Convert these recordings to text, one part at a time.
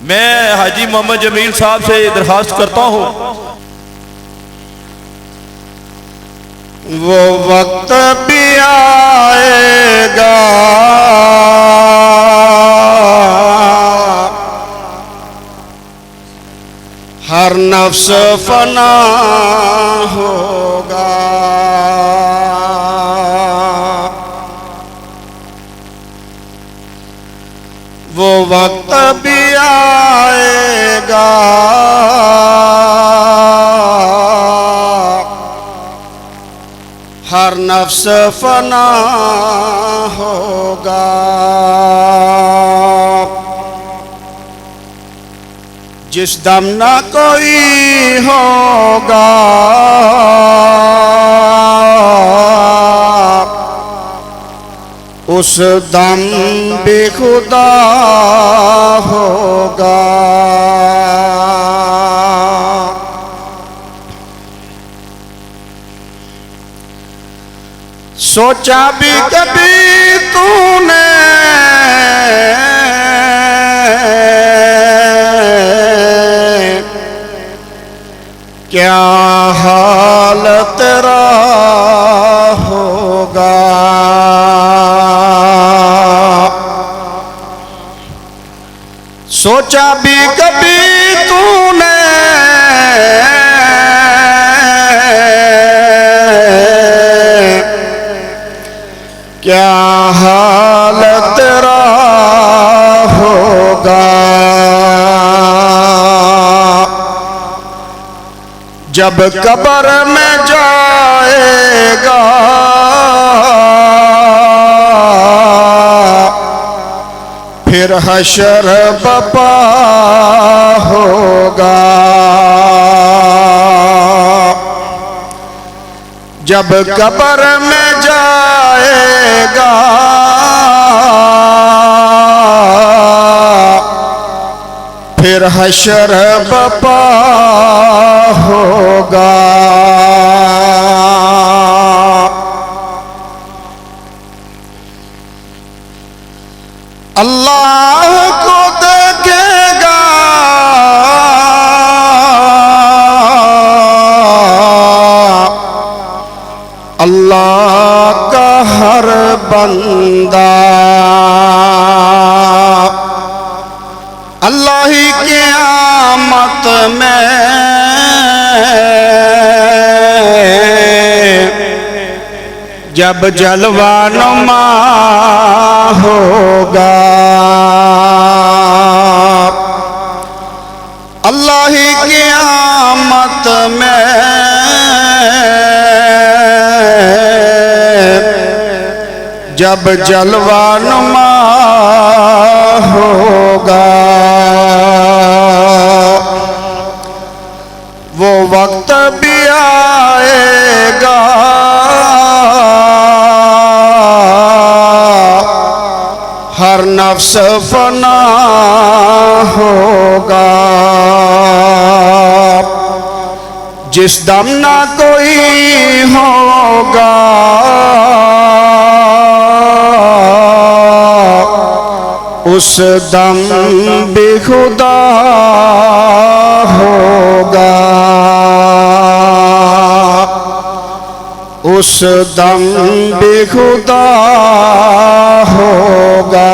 मैं हाजी मोहम्मद जमील साहब से दरखास्त करता हूँ वो वक्त भी आएगा हर नफ्स फना होगा। वो वक्त भी आएगा हर नफ्स फना होगा। जिस दम ना कोई होगा उस दम बेखुदा होगा। सोचा भी कभी तूने क्या हाल तेरा होगा। सोचा भी कभी तूने क्या हाल तेरा होगा। जब कब्र में जाएगा फिर हशर बपा होगा। जब कब्र में जाएगा फिर हशर बपा होगा। अल्लाह को देखेगा अल्लाह का हर बंदा। अल्लाह ही क़यामत में जब जलवा नुमा होगा। अल्लाह ही क़यामत में जब जलवा नुमा होगा। वो वक्त भी आएगा हर नफ्स फना होगा। जिस दम ना कोई होगा उस दम बेखुदा होगा। उस दम बेखुदा होगा।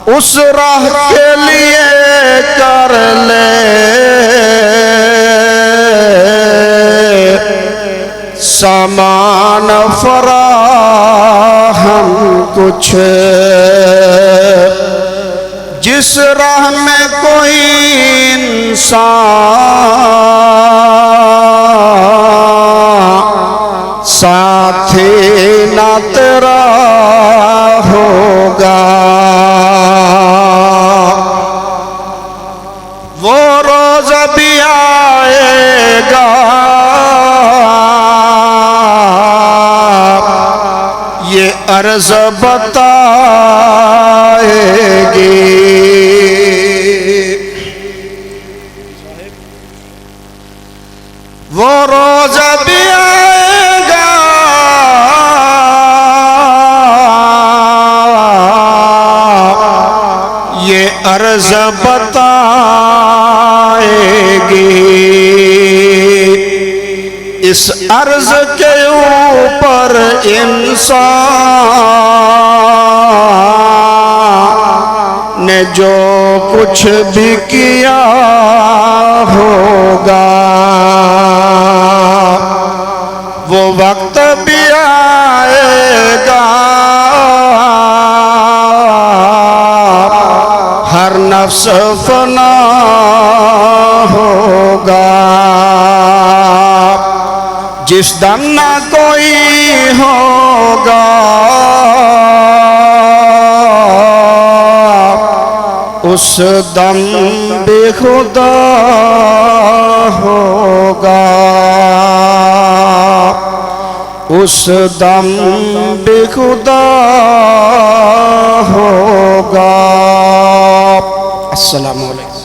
उस राह के लिए कर ले सामान फराहम कुछ। जिस राह में कोई इंसान साथी ना तेरा होगा वो रोज भी आएगा ये अर्ज बताएगी। वो रोज भी आएगा इस अर्ज के ऊपर इंसान ने जो कुछ भी किया होगा वो वक्त भी आएगा, हर नफ्स फना होगा। जिस दम ना कोई होगा उस दम बेखुदा होगा, उस दम बेखुदा होगा। अस्सलामु अलैकुम।